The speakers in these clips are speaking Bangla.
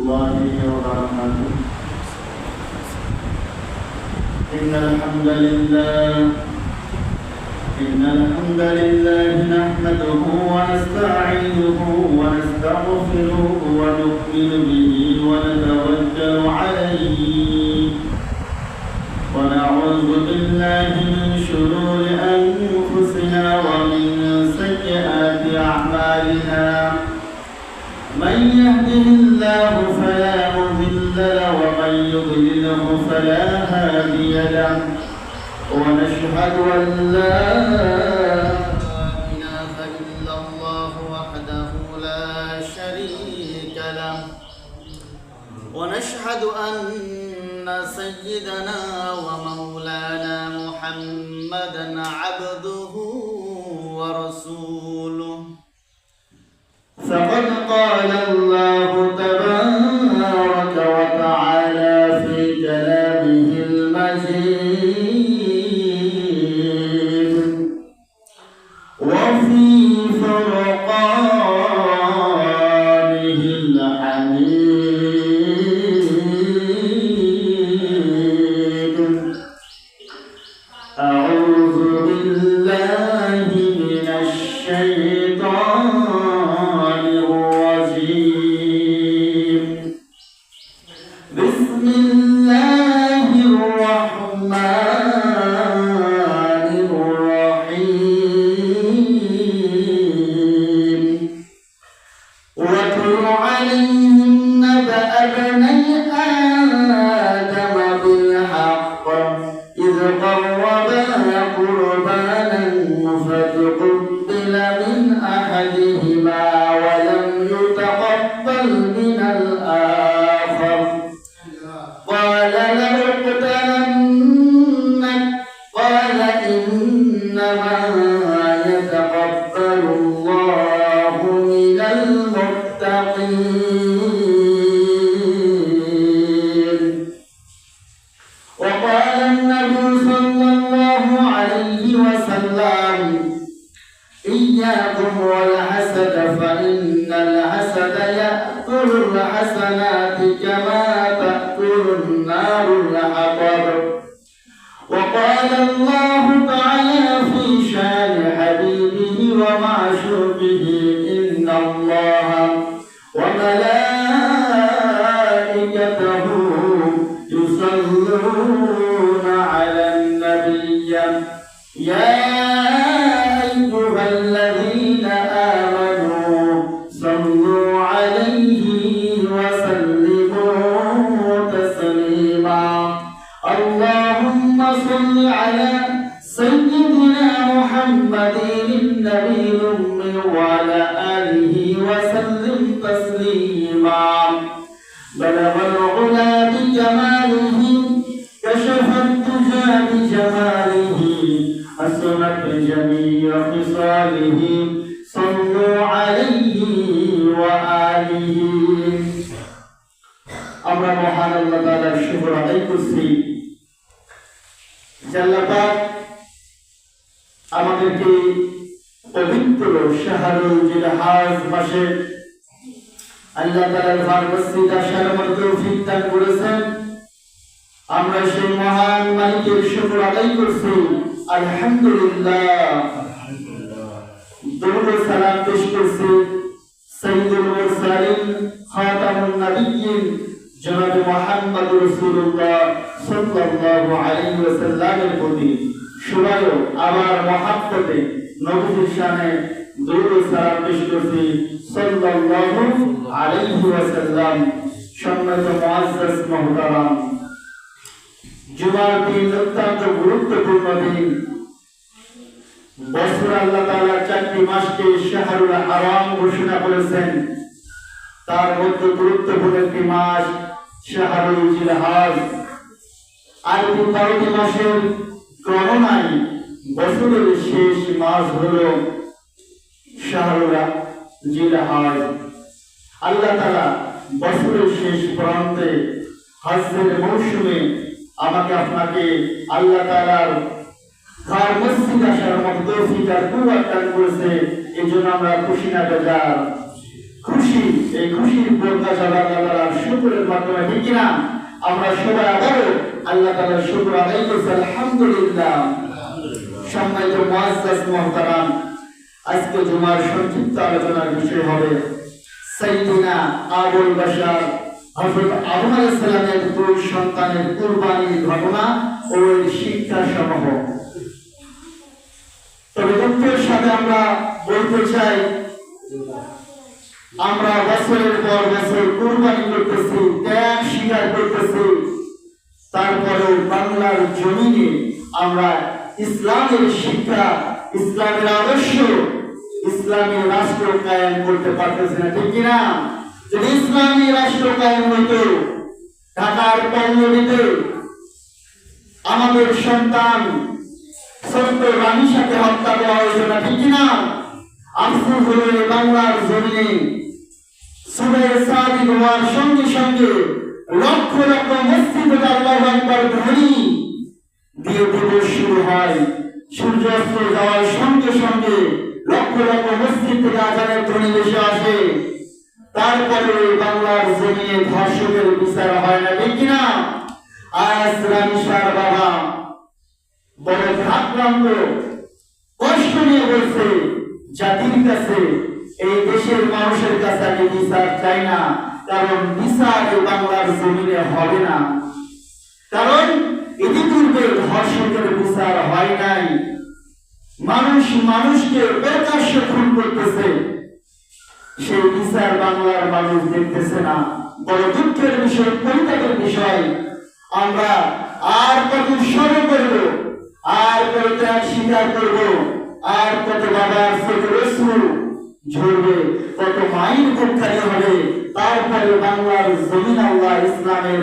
الله وبركاته. إن الحمد لله نحمده ونستعينه ونستغفره ونؤمن به ونتوكل عليه ونعوذ بالله من شرور أنفسنا ومن سيئات أعمالنا. من يهده الله فلا مضل له ومن يضلله فلا هادي له. ونشهد أن لا إله إلا الله وحده لا شريك له. ونشهد أن سيدنا ومولانا محمدا عبده ورسوله. فقد قال الله تبارك وتعالى في كلامه المجيد وفي فرقانه الحميد. أعوذ بالله من الشيطان الرجيم. بسم الله الرحمن الرحيم. واتل عليهم نبأ ابني آدم بالحق إذ قربا قربانا فتقبل من أحدهما ولم يتقبل من الآخر قال لأقتلنك قال إنما يتقبل الله من المتقين. وقال النبي صلى الله عليه وسلم إياكم والحسد فإن الحسد يأكل الحسنات كما تأكل النار الحطب. وقال الله تعالى في شان حبيبه ومعشوقه إن الله وملائكته يصلون على النبي يا أيها الذين آمنوا صلوا عليه وسلموا تسليما. اللهم صل على سيدنا محمد النبي الأمي وعلى آله وسلم تسليما. بلغ العلا بجماله كشف الدجى بجماله حسنت جميع خصاله صلوا عليه وآله. আমরা মহান আল্লাহ তাআলার শুকর আদায় করছি যে আল্লাহ পাক আমাদেরকে পবিত্র শাহরুল জিলহজ মাসে আল্লাহ তাআলার ঘর মসজিদ আসার মতো তৌফিক দান করেছেন। আমরা সেই মহান মালিকের শুকর আদায় করছি আলহামদুলিল্লাহ। দরুদ ও সালাম পেশ করছি সাইয়্যিদুল মুরসালিন খাতামুন নবিয়্যিন জনাব মুহাম্মদ রাসূলুল্লাহ সাল্লাল্লাহু আলাইহি ওয়াসাল্লামের প্রতি। সবাই আবার মহব্বতে নবীর শানে দরুদ ও সালাম পেশ করছি সাল্লাল্লাহু আলাইহি ওয়াসাল্লাম। সম্মানিত মুআজ্জাজ মুহতারাম, জুমার দিন অত্যন্ত গুরুত্বপূর্ণ দিন। বছর আল্লাহ তাআলা 4টি মাসকে শাহরুল হারাম ঘোষণা করেছেন। তার মধ্যে গুরুত্বপূর্ণ একটি মাস শাহরুল জিলহজ। আরবি 12টি মাসের গণনায় বছরের শেষ মাস হলো শাহরুল জিলহজ। আল্লাহ তাআলা বছরের শেষ প্রান্তে হজ্জের মৌসুমে আমাকে আপনাকে আল্লাহ তাআলার ঘর মসজিদ আসার মতো তৌফিক আর কুওয়াত দান করেছে। এজন্য আমরা খুশি না বেজার। খুশি, এই খুশির বরকত আল্লাহ তাআলার শুকরের মাধ্যমে, ঠিক কিনা? আমরা সবাই আবারও আল্লাহ তাআলার শুকর আদায় করছি, আলহামদুলিল্লাহ। সম্মানিত মুআজ্জাজ মুহতারাম, আজকে জুমার সংক্ষিপ্ত আলোচনার বিষয় হবে সাইয়্যিদিনা আবুল বাশার হযরত আদম আলাইহিস সালামের দুই সন্তানের কুরবানির ঘটনা ও এর শিক্ষা সমূহ। তবে দুঃখের সাথে আমরা বলতে চাই, আমরা বছরের পর বছর কুরবানি করতেছি, ত্যাগ স্বীকার করতেছি, তারপরেও বাংলার জমিনে আমরা ইসলামের শিক্ষা, ইসলামের আদর্শ, ইসলামী রাষ্ট্র কায়েম করতে পারতেছি না, ঠিক কিনা? যদি ইসলামী রাষ্ট্র কায়েম হইতো, ঢাকার পল্লবীতে আমাদের সন্তান ছোট্ট রানীশাকে হত্যা করা হয়েছে না, ঠিক কিনা? আফসোস হলো বাংলার জমিনে সুবহে সাদিক হওয়ার সঙ্গে সঙ্গে লক্ষ লক্ষ মসজিদে আল্লাহু আকবার ধ্বনি দিয়ে দিবস শুরু হয়। সূর্যাস্ত যাওয়ার সঙ্গে সঙ্গে লক্ষ লক্ষ মসজিদ থেকে আজানের ধ্বনি ভেসে আসে। তারপরে বাংলার জমিনে ধর্ষকের বিচার হয় না, ঠিক কিনা? আজ রানীশার বাবা বড় ভারাক্রান্ত কষ্ট নিয়ে বলছে জাতির কাছে, এই দেশের মানুষের কাছে আমি বিচার চাই না, কারণ বিচার এই বাংলার জমিনে হবে না। কারণ ইতিপূর্বে ধর্ষকের বিচার হয় নাই, মানুষ মানুষকে প্রকাশ্যে খুন করতেছে, সেই বিচার বাংলার মানুষ দেখতেছে না। বড় দুঃখের বিষয়, পরিতাপের বিষয়। আমরা আর কত সরব করব, আর কত ত্যাগ স্বীকার করব, আর কত বাবার চোখের অশ্রু ঝরবে, কত মায়ের পক্ষানি হবে, তারপরে বাংলার জমিন আল্লাহ ইসলামের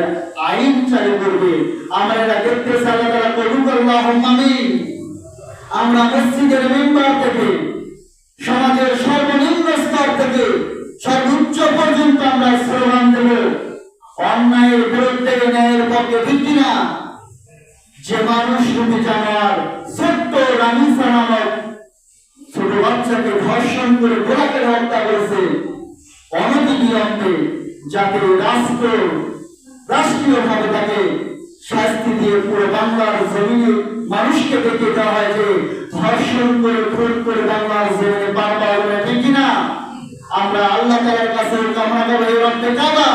আইন চালু করবে। আমরা এটা দেখতে চাই, তারা কবুল আল্লাহুম্মা আমিন। আমরা মসজিদের মেম্বার থেকে, সমাজের সর্বনিম্ন স্তর থেকে সর্বোচ্চ পর্যন্ত আমরা স্লোগান দেব, অন্যায়ের বিরুদ্ধে, ন্যায়ের পক্ষে, ঠিক কিনা? যে মানুষ রূপী জানোয়ার ছোট্ট রানীসা নামক ছোট বাচ্চাকে ধর্ষণ করে গোলাকে হত্যা করেছে, অনতিবিলম্বে যাতে রাষ্ট্রীয়ভাবে তাকে শাস্তি দিয়ে পুরো বাংলার জমিনে মানুষকে দেখে দেওয়া হয় যে ধর্ষণ করে খুন করে বাংলার জমিনে পার পাওয়া যাবে, ঠিক কিনা? আমরা আল্লাহ তাআলার কাছে কামনা করব, এই রব্বে কাবা,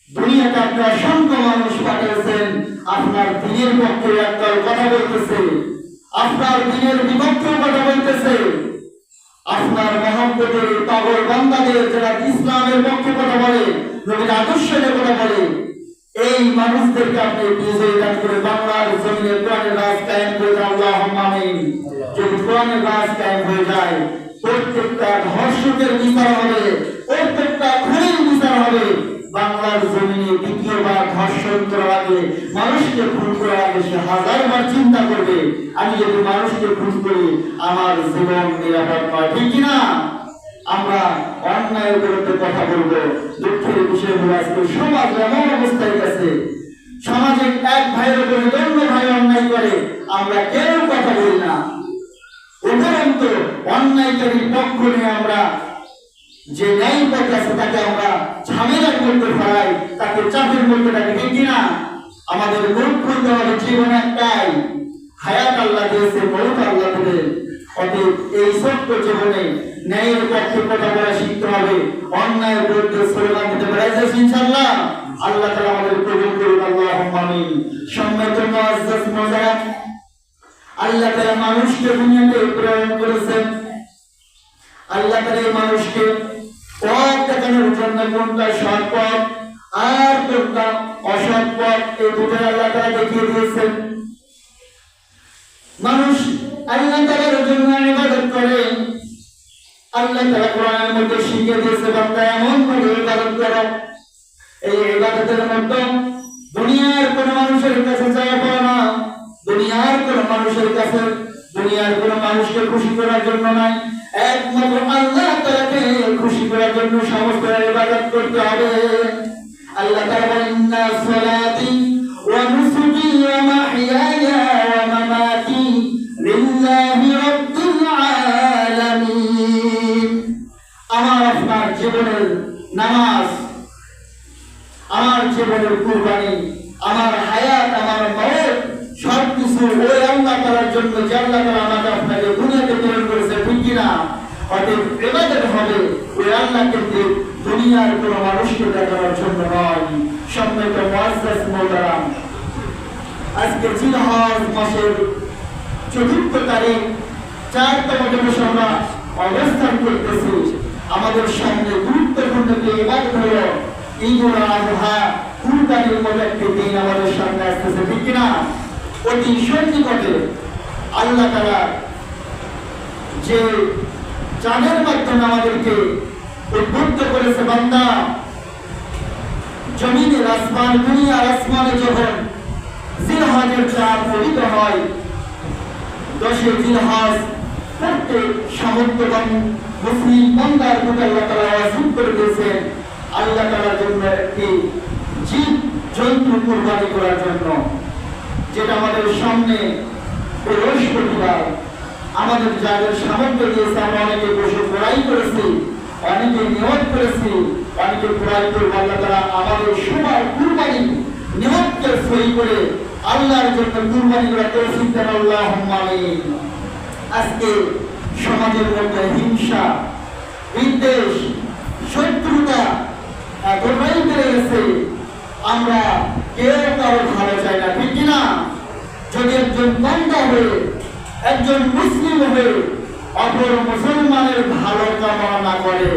দুনিয়াতে আপনি অসংখ্য মানুষ পাঠিয়েছেন, আপনার দিনের পক্ষে একদল কথা বলতেছে, আপনার দিনের বিপক্ষে কথা বলতেছে, আপনার মহব্বতের পাগল বান্দাদের যারা ইসলামের পক্ষে কথা বলে, নবীর আদর্শের কথা বলে, এই মানুষদেরকে আপনি বিজয়ী দান করে বাংলার জমিনে কোরআনের রাজ কায়েম করে দেন, আল্লাহুম্মা আমিন। যদি কোরআনের রাজ কায়েম হয়ে যায়, প্রত্যেকটা ধর্ষকের বিচার হবে, প্রত্যেকটা খুনের বিচার হবে। বাংলার জমিনে দ্বিতীয়বার ধর্ষণ করার আগে, মানুষকে খুন করার আগে সে হাজারবার চিন্তা করবে, আমি যদি মানুষকে খুন করি আমার জীবন নিরাপদ নয়, ঠিক কিনা? আমরা অন্যায়ের বিরুদ্ধে কথা বলবো। দুঃখের বিষয় হলো আজকে সমাজ এমন অবস্থায় গেছে, সমাজে এক ভাইয়ের উপরে অন্য ভাই অন্যায় করে, আমরা কেউ কথা বলি না, উপরন্তু অন্যায়কারীর পক্ষ নিয়ে আমরা যে ন্যায় পথ আছে তাকে আমরা ঝামেলার মধ্যে ফেলাই, তাকে চাপের মধ্যে রাখি, ঠিক কিনা? আমাদের মুখ খুলতে হবে, জীবন একটাই, হায়াত আল্লাহ দিয়েছে, মৌত আল্লাহ দেবে। অতএব এই ছোট্ট জীবনে ন্যায়ের পক্ষে কথা বলা শিখতে হবে, অন্যায়ের বিরুদ্ধে স্লোগান দিতে পারে, ইনশাআল্লাহ। আল্লাহ তাআলা আমাদের কবুল করুন, আল্লাহুম্মা আমিন। সম্মানিত মুআজ্জাজ মুহতারাম, আল্লাহ তাআলা মানুষকে দুনিয়াতে প্রেরণ করেছেন। আল্লাহ তাআলা মানুষকে পথ দেখানোর জন্য কোনটা সৎ পথ আর কোনটা অসৎ পথ, এই দুটো আল্লাহ তাআলা দেখিয়ে দিয়েছেন। মানুষ আল্লাহ তাআলার জন্য ইবাদত করে, আল্লাহ তাআলা কোরআনের মধ্যে শিখিয়ে দিয়েছে, বান্দা এমন করে ইবাদত করো, এই ইবাদতের মধ্যে দুনিয়ার কোন মানুষের কাছে চাওয়া পাওয়া না, দুনিয়ার কোন মানুষের কাছে, দুনিয়ার কোন মানুষকে খুশি করার জন্য নয়, একমাত্র আল্লাহ তাআলাকে খুশি করার জন্য সমস্ত ইবাদত করতে হবে। আল্লাহ তাআলা বলেন, ইন্না সালাতি ওয়া নুসুকি ওয়া মাহইয়ায়া ওয়া মামাতি লিল্লাহি রাব্বিল আলামিন। আমার আপনার জীবনের নামাজ, জীবনের কুরবানি, আমার হায়াত, আমার মওত সবকিছু ওই আল্লাহ তাআলার জন্য, যে আল্লাহ তাআলা আমাকে আপনাকে দুনিয়াতে প্রেরণ করেছে, ঠিক কিনা? অতএব ইবাদত হবে ওই আল্লাহকে, দুনিয়ার কোনো মানুষকে দেখানোর জন্য নয়। সম্মানিত মুআজ্জাজ মোহতারাম, আজকে জিলহজ মাসের ৪র্থ তারিখ ৪তম দিবসে আমরা অবস্থান করতেছি। আমাদের সামনে গুরুত্বপূর্ণ যে ইবাদত হলো ঈদুল আযহা, কুরবানির মতো একটি দিন আমাদের সামনে আসতেছে, ঠিক কিনা? অতি সন্নিকটে আল্লাহ তাআলা যে চাঁদের মাধ্যমে আমাদেরকে উদ্বুদ্ধ করেছে, বান্দা জমিনের আসমান, দুনিয়ার আসমানে যখন জিলহজের চাঁদ উদিত হয়, 10 জিলহজ প্রত্যেক সামর্থ্যবান মুসলিম বান্দার প্রতি আল্লাহ তাআলা ওয়াজিব করে দিয়েছেন আল্লাহ তাআলার জন্য একটি জীব জন্তু কুরবানি করার জন্য, যেটা আমাদের সামনে বৃহস্পতিবার আমাদের যাদের সামর্থ্য দিয়েছে, আমরা অনেকে পশু ক্রয় করেছি, অনেকে নিয়ত করেছি, অনেকে ক্রয় করবো। আল্লাহ তাআলা আমাদের সবার কুরবানি নিয়তকে সই করে আল্লাহর জন্য কুরবানি করা তৌফিক দেন, আল্লাহুম্মা আমিন। আজকে সমাজের মধ্যে হিংসা, বিদ্বেষ, শত্রুতা এতটাই বেড়ে গেছে, আমরা কেউ কারো ভালো চাই না, ঠিক কিনা? যদি একজন বান্দা হয়ে, একজন মুসলিম হয়ে অপর মুসলমানের ভালো কামনা না করে,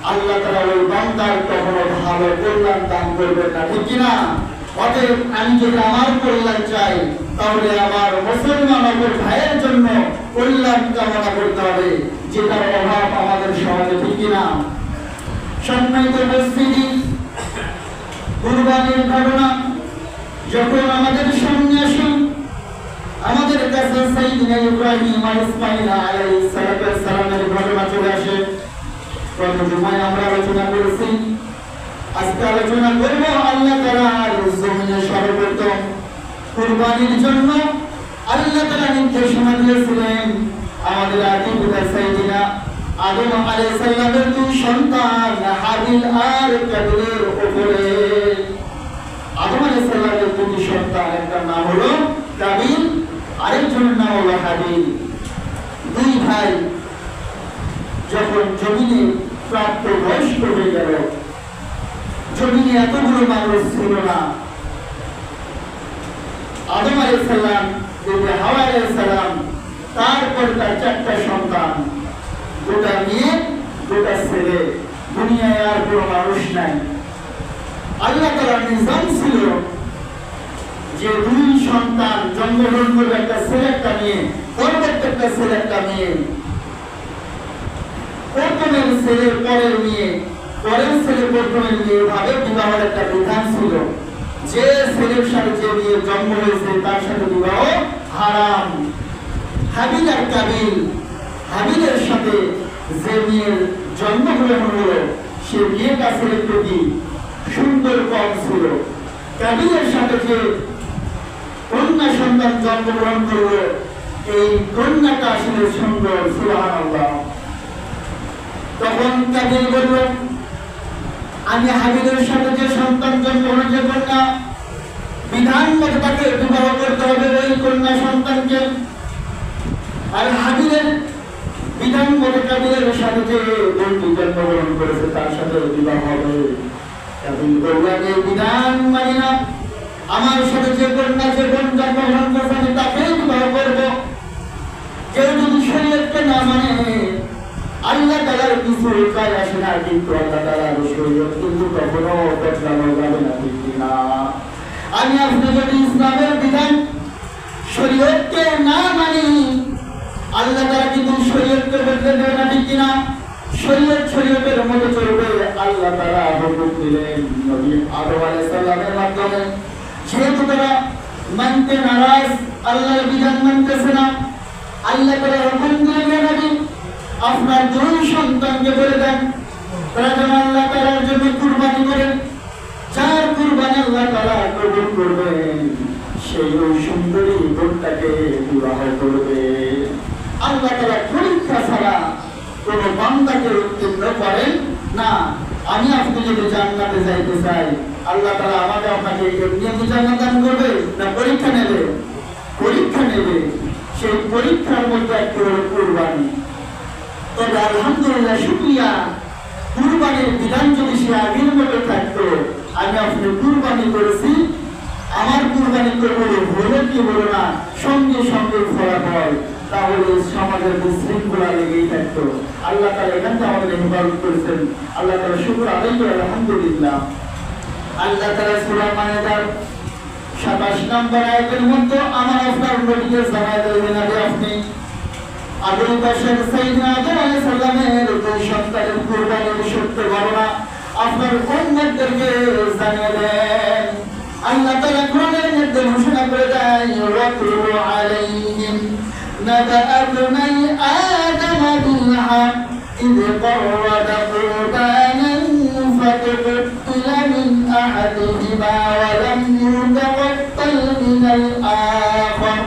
আল্লাহ তাআলা ওই বান্দার কখনো ভালো কল্যাণ দান করবেন না, ঠিক কিনা? অতএব আমি যদি আমার কল্যাণ চাই, তাহলে আমার মুসলমান অপর ভাইয়ের জন্য কল্যাণ কামনা করতে হবে, যেটার অভাব আমাদের সমাজে, ঠিক কিনা? সম্মানিত উপস্থিতি, কুরবানির ঘটনা যখন আমাদের সামনে আসে, আমাদের কাছে সাইয়্যিদনা ইব্রাহিম আর ইসমাঈল আলাইহিস সালামের ঘটনা চলে আসে। গত জুমায় আমরা আলোচনা করেছি, আজকে আলোচনা করব আল্লাহ তাআলার জমিনে সর্বপ্রথম কুরবানির জন্য আল্লাহ তাআলা নির্দেশনা দিয়েছিলেন আমাদের আদি পিতা সাইয়্যিদনা আদম আলাইহিস সালামের দুই সন্তান হাবিল আর কাবিলের উপরে। আদম আলাইহিস সালামের দুই সন্তান, একটা নাম হলো কাবিল, আরেকজনের নাম হলো হাবিল। দুই ভাই যখন জমিনে প্রাপ্তবয়স্ক হয়ে গেল, জমিনে এতগুলো মানুষ ছিল না, আদম আলাইহিস সালাম, হাওয়া আলাইহিস সালাম, তারপর তার 4টা সন্তান, 2টা মেয়ে, 2টা ছেলে, দুনিয়ায় আর কোনো মানুষ নাই। আল্লাহ তাআলার নিজাম ছিল যে 2 সন্তান জন্মগ্রহণ করবে, একটা ছেলে একটা মেয়ে, প্রত্যেকটা ছেলে একটা মেয়ে, প্রথমের ছেলে পরের মেয়ে, পরের ছেলে প্রথমের মেয়ে, এভাবে বিবাহের একটা বিধান ছিল। যে ছেলের সাথে যে মেয়ের জন্ম হয়েছে তার সাথে বিবাহ হারাম। হাবিল আর কাবিল, হাবিলের সাথে যে মেয়ের জন্মগ্রহণ হলো, সে মেয়েটা ছেলের প্রতি সুন্দর কম ছিল। কাবিলের সাথে যে কন্যা সন্তান জন্মগ্রহণ করলো, এই কন্যাটা আসলে সুন্দর, সুবহানাল্লাহ। তখন কাবিল বলল, আমি হাবিলের সাথে যে সন্তান জন্মগ্রহণ, যে কন্যা, বিধান মতো তাকে বিবাহ করতে হবে ওই কন্যা সন্তানকে। আর হাবিলের বিধান মতো কাবিলের সাথে যে বন্ধু জন্মগ্রহণ করেছে তার সাথে বিবাহ হবে। কাবিল বলল, এই বিধান মানি না, আমার সাথে যে কন্যা, যে বোন জন্মগ্রহণ করেছে আমি তাকেই বিবাহ করব। কেউ যদি শরীয়তকে না মানে, আল্লাহ তাআলার কিছু উপায় আসে না, কিন্তু আল্লাহ তাআলার শরীয়ত কিন্তু কখনো বদলানো যাবে না, ঠিক কিনা? আমি আপনি যদি ইসলামের বিধান শরীয়তকে না মানি, আল্লাহ তাআলা কিন্তু শরীয়তকে বদলে দেবে না, ঠিক কিনা? শরীয়তের মতো চলবে। আল্লাহ তাআলা হুকুম দিলেন নবী আদম আলাইহিস সালামের মাধ্যমে, যেহেতু তারা মানতে নারাজ, আল্লাহর বিধান মানতেছে না, আল্লাহ তাআলা হুকুম দিলেন নবী আপনার 2 সন্তানকে বলে দেন তারা যেন আল্লাহ তাআলার জন্য কুরবানি করেন। যার কুরবানি আল্লাহ তাআলা কবুল করবেন, সেই ওই সুন্দরী বোনটাকে বিবাহ করবে। আল্লাহ তাআলা পরীক্ষা ছাড়া কোন বান্দাকে উত্তীর্ণ করেন না। আমি আপনি যদি জান্নাতে যাইতে চাই, আল্লাহ তাআলা আমাকে আপনাকে এমনি জান্নাত দান করবে না পরীক্ষা নেবে? পরীক্ষা নেবে। সেই পরীক্ষার মধ্যে একটা হলো কুরবানি। তবে আলহামদুলিল্লাহ, শুকরিয়া, কুরবানির বিধান যদি সে আগের মতো থাকতো, আমি আপনি কুরবানি করেছি, আমার কুরবানি করবো হলো কি হলো না, সঙ্গে সঙ্গে ফলাফল, তাহলে সমাজের বিশৃঙ্খলা লেগেই থাকতো। আল্লাহ তাআলা এখান থেকে আমাদের হেফাজত করেছেন। আল্লাহ তাআলা শুকর আদায় করে আলহামদুলিল্লাহ। আল্লাহ তাআলা সূরা মায়েদার 27 নম্বর আয়াতের মধ্যে আমার আপনার নবীকে জানায় দিলেন, আপনি আবুল বাশার সাইয়েদনা আদম আলাইহিস সালামের দুই সন্তানের কুরবানির সত্য ঘটনা আপনার উম্মতদেরকে জানিয়ে দেন। আল্লাহ তাআলা কোরআনের মধ্যে ঘোষণা করে দেয়, ওয়াতলু আলাইহিম নাবা'a ইবনাই আদম বিল হক ইয ক্বাররাবা কুরবানান ফাতুবিলা মিন আহাদিহিমা ওয়া লাম ইউতাকাব্বাল মিনাল আখার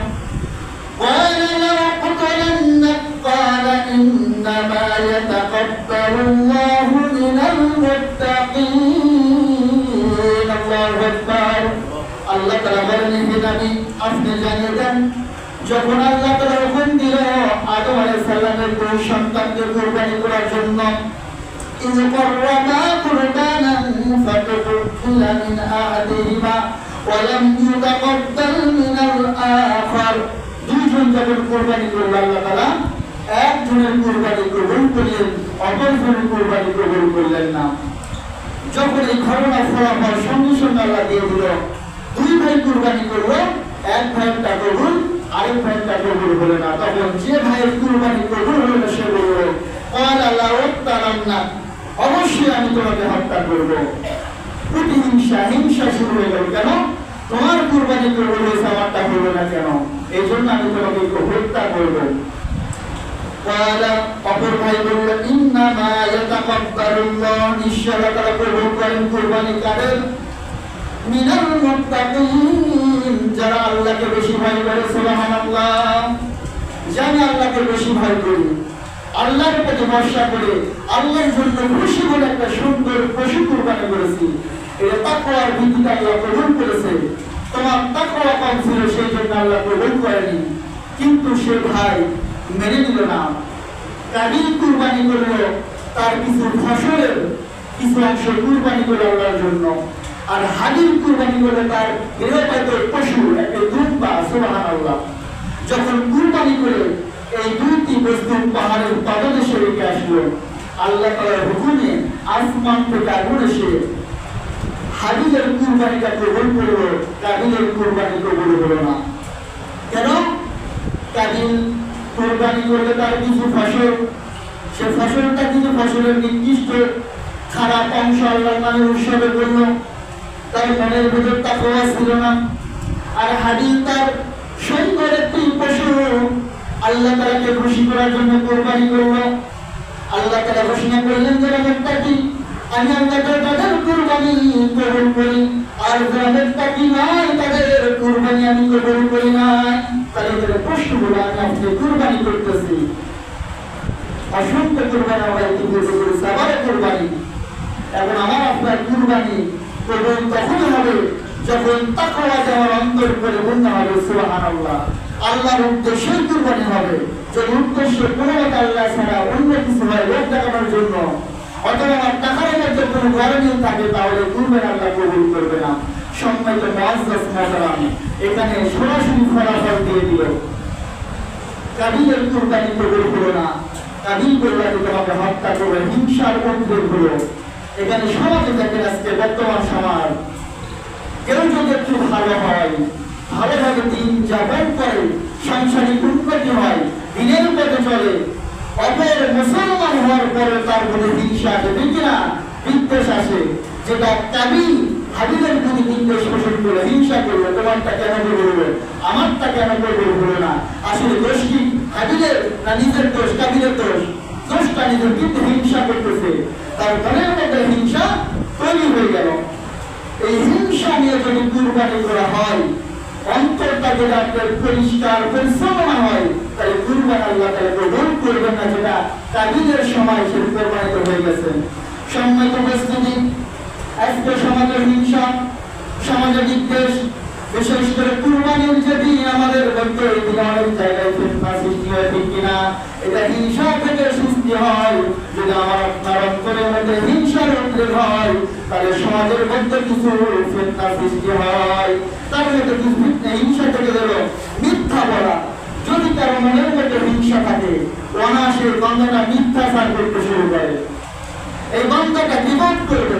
قال لأقتلنك قال إنما يتقبل الله من المتقين الله أكبر আল্লাহ তাআলা বলেন, হে নবী আপনি জানিয়ে দেন, যখন আল্লাহ তাআলা হুকুম দিল আদম আলাইহিস সালামের দুই সন্তানকে কুরবানি করার জন্য, إذ قربا قربانا فتقبل من أحدهما ولم يتقبل من الآخر দুইজন যখন কুরবানি করল, আল্লাহ তাআলা একজনের কুরবানি কবুল করলেন, অপরজনের কুরবানি কবুল করলেন না। যখন এই ঘটনা ফলাফল সঙ্গে সঙ্গে আল্লাহ দিয়ে দিল, দুই ভাই কুরবানি করলো, এক ভাইয়েরটা কবুল, আরেক ভাইয়েরটা কবুল হলো না। তখন যে ভাইয়ের কুরবানি কবুল হলো না সে বলল, قال لأقتلنك, অবশ্যই আমি তোমাকে হত্যা করব। প্রতিহিংসা, হিংসা শুরু হয়ে গেল। কেন? তোমার কুরবানি করবো হয়েছে, আমারটা হলো না কেন? এই জন্য আমি তোমাকে হত্যা করব। অপর ভাই বলল, ইন্নামা ইয়াতাকাব্বালুল্লাহ, নিশ্চয় আল্লাহ তাআলা কবুল করেন কুরবানি কাদের? মিনাল মুত্তাকিন, যারা আল্লাহকে বেশি ভয় করে। সুবহানাল্লাহ। যারা আল্লাহকে বেশি ভয় করি, আল্লাহর প্রতি ভরসা করে, আল্লাহর জন্য খুশি বলে একটা সুন্দর পশু কুরবানি করেছি, এটা তাকওয়ার ভিত্তিতে আল্লাহ কবুল করেছে। তোমার তাকওয়া কম ছিল, সেই জন্য আল্লাহ কবুল করেনি। কিন্তু সে ভাই মেনে নিল না। কাবিল কুরবানি করলো, তার কিছু ফসলের কিছু অংশ কুরবানি করলো আল্লাহর জন্য, আর হাদির কুরবানি করলো তার গৃহপালিত পশু, একটা দুম্বা। সুবহানাল্লাহ। যখন কুরবানি করে এই দুইটি বস্তু পাহাড়ের পাদদেশে রেখে আসলো, আল্লাহ তাআলার হুকুমে আসমান থেকে আগুন এসে হাদিলের কুরবানিটা কবুল করলো, কাবিলের কুরবানি কবুল হলো না। কেন? কাবিল কুরবানি করলে তার কিছু ফসল, সে ফসলটা কিছু ফসলের নির্দিষ্ট খারাপ অংশ আল্লাহর নামে উৎসর্গ করলো, তার মনের ভিতর তাকওয়া ছিল না। আর হাদিল তার সুন্দর একটি পশু, আল্লাহ তাআলাকে খুশি করার জন্য কুরবানি করলো। আল্লাহ তাআলা ঘোষণা করলেন, যারা মুত্তাকি, আমি আল্লাহ তাদের কুরবানি কবুল করি, আর যারা মুত্তাকি নয় তাদের কুরবানি আমি কবুল করি না। তাদের পশুগুলো আমি আপনি কুরবানি করতেছি। অসংখ্য কুরবানি আমরা ইতিপূর্বে করেছি, আবার কুরবানি। এখন আমার আপনার কুরবানি কবুল তখনই হবে যখন তাকওয়া আমার অন্তর করে পূর্ণ হবে। সুবহানাল্লাহ। আল্লাহর উদ্দেশ্যে কুরবানি হবে। যদি উদ্দেশ্য কোনো আল্লাহ ছাড়া অন্য কিছু হয়, লোক দেখানোর জন্য, অথবা আমার টাকার মধ্যে কোনো গ্যারান্টি থাকে, তাহলে কুরবানি আল্লাহ কবুল করবে না। সম্মানিত মুআজ্জাজ মুহতারাম, এখানে সরাসরি ফলাফল দিয়ে দিল। কাবিলের কুরবানি কবুল হলো না, কাবিল বলল তোমাকে হত্যা করবে, হিংসার উদ্রেক হলো। এখানে সমাজে দেখেন আজকে বর্তমান সমাজ, কেউ যদি একটু ভালো হয়, ভালোভাবে দিন যাপন করে, সাংসারিক উন্নতি হয়, দিনের পথে চলে, অপর মুসলমান হওয়ার পরে তার প্রতি হিংসা আসে, দেখি না, বিদ্বেষ আসে। যেটা কাবিল হাবিলের প্রতি বিদ্বেষ পোষণ করে হিংসা করলো, তোমারটা কেন করবে, আমারটা কেন করবে হলো না। আসলে দোষ কি হাবিলের না নিজের দোষ? কাবিলের দোষ। দোষটা নিজের, কিন্তু হিংসা করতেছে, তার মনের মধ্যে হিংসা তৈরি হয়ে গেল। এই হিংসা নিয়ে যদি কুরবানি করা হয়, অন্তরটা যদি আপনার পরিষ্কার পরিচ্ছন্ন হয়, তাহলে কুরবানি আল্লাহ তাআলা কবুল করবেন না। যেটা কাবিলের সময় সে কুরবানিত হয়ে গেছে। সম্মিলিত উপস্থিতি, আজকে সমাজের হিংসা, সমাজের বিদ্বেষ, বিশেষ করে কুরবানির যে দিন আমাদের মধ্যে অনেক জায়গায় ফিতনা সৃষ্টি হয়, ঠিক কিনা? এটা হিংসা থেকে সৃষ্টি হয়। যদি আমার আপনার অন্তরের মধ্যে হিংসার উদ্রেক হয়, তাহলে সমাজের মধ্যে কিছু ফিতনা সৃষ্টি হয়। তার মধ্যে কিছু ফিতনা হিংসা থেকে গেল মিথ্যা বলা। যদি কারো মনের মধ্যে হিংসা থাকে, অনাসে গন্ধটা মিথ্যাচার করতে শুরু করে, এই গন্ধটা বিবাদ করবে,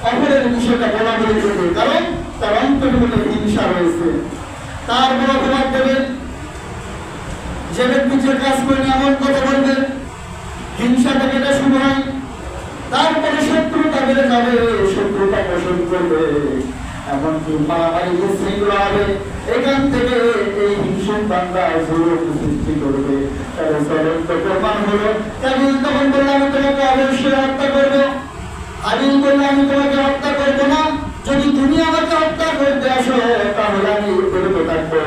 অপরের বিষয়টা বলা বলে দেবে, কারণ তার অন্তরের মধ্যে হিংসা রয়েছে। তার বড় প্রভাব দেবে। যে ব্যক্তি যে কাজ করে এমন কথা বলবে, হিংসা থেকে এটা শুরু হয়। তারপরে শত্রুতা বেড়ে যাবে, শত্রুতা পোষণ করবে, এমনকি মারামারি বিশৃঙ্খলা হবে। এখান থেকে এই হিংসুক বান্দা সৃষ্টি করবে। তাহলে চলন্ত প্রমাণ হলো, কাবিল তখন বললে আমি তোমাকে অবশ্যই হত্যা করবো, হাবিল বললে আমি তোমাকে হত্যা করবো না। যদি তুমি আমাকে হত্যা করতে আসো, তাহলে আমি বিরত থাকবো,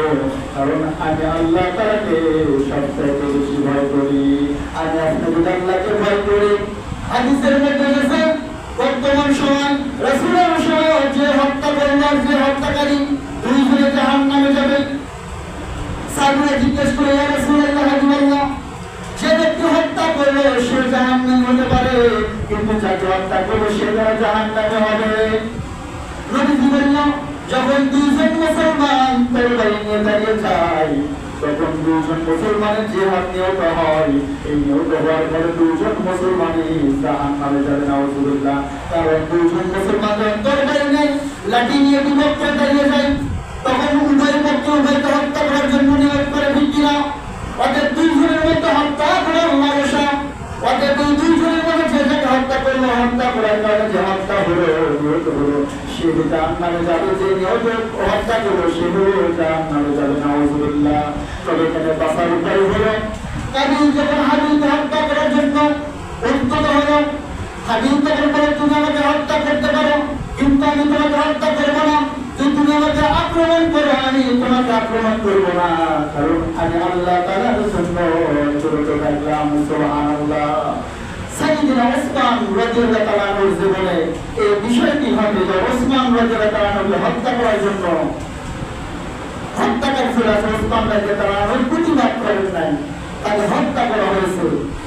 কারণ আমি আল্লাহ তাআলাকে সবচাইতে বেশি ভয় করি। আমি আপনাদের আল্লাহকে ভয় করি। হাদিসের মধ্যে এসেছে, বর্তমান সময় রাসূলের সময় যে হত্যা করলো, যে হত্যাকারী, দুইজনে জাহান্নামে যাবে। সাহাবীরা জিজ্ঞেস করে, ইয়া রাসূলুল্লাহ, হাবিবাল্লাহ, যে ব্যক্তি হত্যা করলো সে জাহান্নামে হতে পারে, কিন্তু যাকে হত্যা করলো সে জাহান্নামে হবে। নবীজি বললেন, যখন দুইজন মুসলমান তরবারি নিয়ে দাঁড়িয়ে যায়, তখন দুইজন মুসলমানের জিহাদ নিহত হয়। এই নিহত হওয়ার পরে দুইজন মুসলমানই জাহান্নামে যাবে, নাউযুবিল্লাহ। কারণ দুইজন মুসলমান তরবারি নিয়ে লাঠি নিয়ে বিপক্ষে দাঁড়িয়ে যায়, তখন উভয় পক্ষে উভয়কে হত্যা করার জন্য নিয়োগ করে, ঠিক কিনা? ওদের দুইজনের মধ্যে হত্যা করার লালসা, ওদের দুইজনের মধ্যে যে যাকে হত্যা করলো, হত্যা করার কারণে যে হত্যা হলো, নিহত হলো, সে জাহান্নামে যাবে। যে নিহত হত্যা করলো সে জাহান্নামে যাবে, নাউযুবিল্লাহ। তবে এখানে বাঁচার উপায় হলো, কাবিল যখন হাবিলকে হত্যা করার জন্য উদ্যত হলো, হাবিল তখন বলে, তুমি আমাকে হত্যা করতে পারো, কিন্তু আমি তোমাকে হত্যা করবো না। যদি তুমি আমাকে আক্রমণ করো, আমি তোমাকে আক্রমণ করবো না, কারণ আমি আল্লাহ তাআলার জন্য চলতে থাকলাম। সুবহানাল্লাহ। সাইয়েদনা ওসমান রাদিয়াল্লাহু তাআলা আনহুর জীবনে এই বিষয়টি হবে যে ওসমান রাদিয়াল্লাহু তাআলা আনহুকে হত্যা করার জন্য হত্যাকারী ছিল ওসমান রাদিয়াল্লাহু তাআলা আনহুর প্রতিবাদ করেন নাই, তাকে হত্যা করা হয়েছে।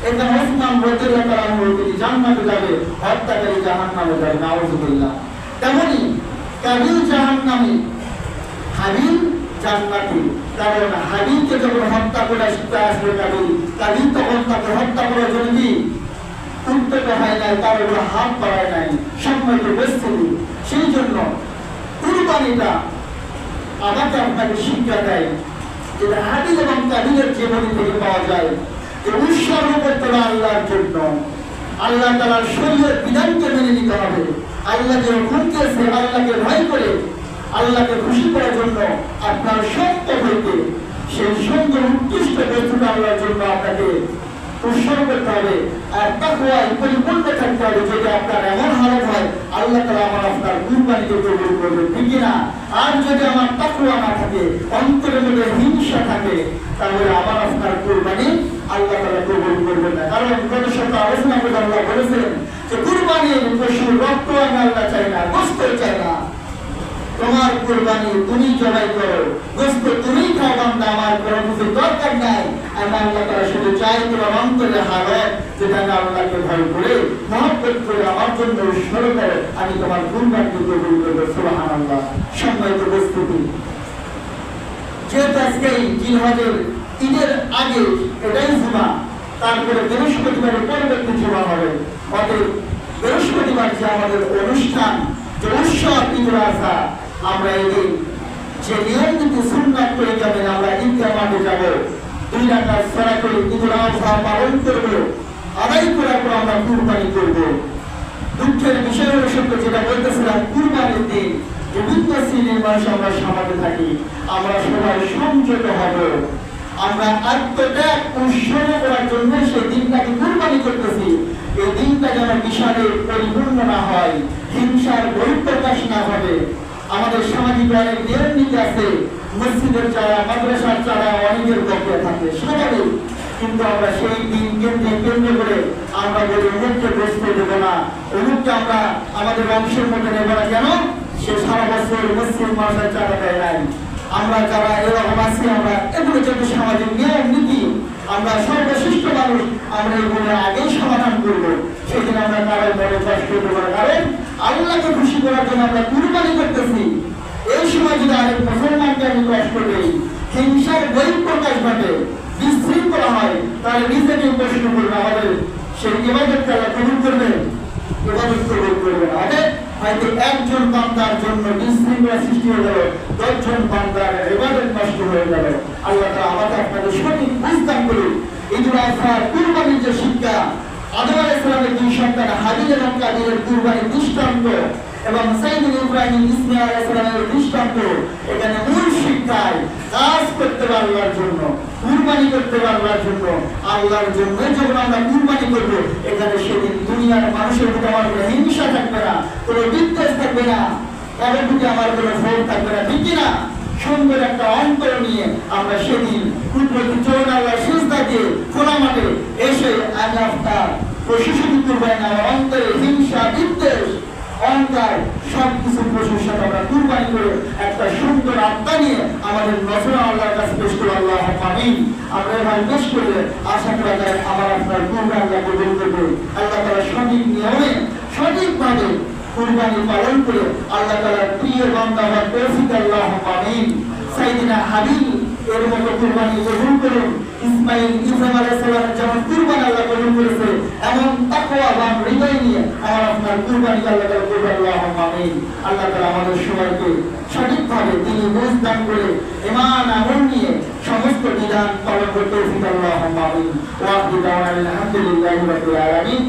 এখানে ওসমান রাদিয়াল্লাহু তাআলা আনহু তিনি জান্নাতে যাবে, হত্যাকারী জাহান্নামে যাবে, নাউযুবিল্লাহ। তেমনি কাবিল জাহান্নামী, হাবিল জান্নাতি। কারণ হাবিলকে যখন হত্যা করে আসবে কাবিল তখন তাকে হত্যা করার জন্য কি উদ্যত হয় নাই, তার উপর হাত বাড়ায় নাই, সম্মিলিত উপস্থিতি। সেই জন্য কুরবানিটা আমাকে আপনাকে শিক্ষা দেয়, যেটা হাবিল এবং কাবিলের জীবনী থেকে পাওয়া যায়, যে উৎসর্গ করতে হবে আল্লাহর জন্য। আল্লাহ তাআলার শরীয়ত বিধানকে মেনে নিতে হবে। আল্লাহ যে হুকুম দিয়েছে, আল্লাহকে ভয় করে, আল্লাহকে খুশি করার জন্য আপনার সত্য হইতে সেই সুন্দর উৎকৃষ্ট বস্তুটা আল্লাহর জন্য আপনাকে উৎসর্গ করতে হবে। আর তাকওয়ায় পরিপূর্ণ থাকতে হবে। যদি আপনার এমন হালত হয়, আল্লাহ তাআলা আমার আপনার কুরবানিকে কবুল করবেন, ঠিক না? আর যদি আমার তাকওয়া না থাকে, অন্তরের মধ্যে হিংসা থাকে, তাহলে আমার আপনার কুরবানি আল্লাহ তাআলা কবুল করবেন না। কারণ গত সপ্তাহে আলোচনা করে আল্লাহ বলেছেন যে কুরবানির পশু রক্ত আমি আল্লাহ চাই না, গোশত চাই না। তোমার কুরবানি তুমি জবাই করো, গোশত তুমি খাও, বান্দা আমার কোনো কিছু দরকার নাই। আমি আল্লাহ তাআলা শুধু চাই তোমার অন্তরে হালত, যেটা আমি আল্লাহকে ভয় করে মহব্বত করে আমার জন্য উৎসর্গ করো, আমি তোমার কুরবানিকে কবুল করব। সুবহানাল্লাহ। সম্মানিত উপস্থিতি, যেহেতু আজকে জিলহজের ঈদের আগে এটাই জুমা, তারপরে বৃহস্পতিবারের পরবর্তী জুমা হবে। অতএব বৃহস্পতিবার যে আমাদের অনুষ্ঠান, যে উৎসব ঈদুল আযহা, আমরা এদিন যে নিয়মিত সুন্নাত তরিকাতে আমরা ঈদগাহ মাঠে যাব, 2 রাকাত সালাত করে ঈদুল আযহা পালন করব, আদায় করার পর আমরা কুরবানি করব। দুঃখের বিষয় হলো সত্য, যেটা বলতেছিলাম, কুরবানির দিন বিভিন্ন শ্রেণীর মানুষ আমরা সমাজে থাকি, আমরা সবাই সংযত হব। আমরা আত্মত্যাগ উৎসর্গ করার জন্য সেই দিনটাকে কুরবানি করতেছি। এই দিনটা যেন বিষাদে পরিপূর্ণ না হয়, হিংসার বহিঃপ্রকাশ না হবে। আমাদের সামাজিক অনেক নিয়ম নীতি আছে, মসজিদের যারা, মাদ্রাসার যারা অনেকের বক্তব্য থাকে স্বাভাবিক, কিন্তু আমরা সেই দিন কেন্দ্র করে আমরা বলি মুখে বসতে দেবো না, অমুককে আমরা আমাদের বংশের মধ্যে নেব না কেন? সে সারা বছর মুসলিম মানুষের চাঁদা দেয় নাই। আমরা যারা এরকম আছি, আমরা এগুলো যত সামাজিক নিয়ম নীতি, আমরা সর্বশ্রেষ্ঠ মানুষ, আমরা এগুলো আগেই সমাধান করবো। সেদিন আমরা কারো বড় কষ্ট করবো না, কারণ আল্লাহকে খুশি করার জন্য আমরা কুরবানি করতেছি। এই সময় যদি আরেক মুসলমানকে আমি কষ্ট দিই, হিংসার বহিঃপ্রকাশ ঘটে, বিশৃঙ্খলা হয়, তাহলে নিজেকে প্রশ্ন করবে, আমাদের সেই ইবাদতকে আল্লাহ কবুল করবে? ইবাদত কবুল করবে না। হয়তো একজন বান্দার জন্য বিশৃঙ্খলা সৃষ্টি হয়ে গেল, 10 জন বান্দার ইবাদত নষ্ট হয়ে গেল। আল্লাহ তাআলা আমাদের আপনাদের সঠিক বুঝদান করুন। ঈদুল আযহার কুরবানির যে শিক্ষা, আদম আলাইহিস সালামের 2 সন্তান হাবিল এবং কাবিলের কুরবানির দৃষ্টান্ত এবং সাইয়্যিদুল ইব্রাহিম ইসমাঈল আলাইহিস সালামের দৃষ্টান্ত, এখানে মূল শিক্ষায় কাজ করতে পারবার জন্য, কুরবানি করতে পারবার জন্য, আল্লাহর জন্য যখন আমরা কুরবানি করব, এখানে সেদিন দুনিয়ার মানুষের প্রতি আমার কোনো হিংসা থাকবে না, কোনো বিদ্বেষ থাকবে না, কারোর প্রতি আমার কোনো ভোগ থাকবে না, ঠিক কিনা? সুন্দর একটা অন্তর নিয়ে আমরা সেদিন কুদরতি চরণ আল্লাহর সিজদা দিয়ে খোলা মাঠে এসে আমি আপনার প্রশংসা করবেন। আমার অন্তরে হিংসা, বিদ্বেষ, অহংকার সবকিছু পশুর সাথে আমরা কুরবানি করে একটা সুন্দর আত্মা নিয়ে আমাদের নজর আল্লাহর কাছে পেশ করে আল্লাহ আমিন। আমরা এবার পেশ করলে আশা করা যায় আমার আপনার কুরবানি আল্লাহ কবুল করবে। আল্লাহ তাআলা সঠিক নিয়মে সঠিকভাবে কুরবানি পালন করে আল্লাহ তাআলার প্রিয় বান্দা হওয়ার তৌফিক আল্লাহ আমিন। সাইয়্যিদিনা হাবিল এর মতো কুরবানি কবুল করুন। ইসমাঈল ইব্রাহিম আলাইহিস সালাম যেমন কুরবানি আল্লাহ কবুল করেছে, এমন তাকওয়াবান হৃদয় নিয়ে আমার আপনার কুরবানি আল্লাহ তাআলা কবুল আল্লাহ আমিন। আল্লাহ তাআলা আমাদের সবাইকে সঠিকভাবে তিনি বুঝ দান করে ঈমান আমল নিয়ে সমস্ত বিধান পালন করতে তৌফিক আল্লাহ আমিন। ওয়া আখিরু দাওয়ানা আলহামদুলিল্লাহি রাব্বিল আলামিন।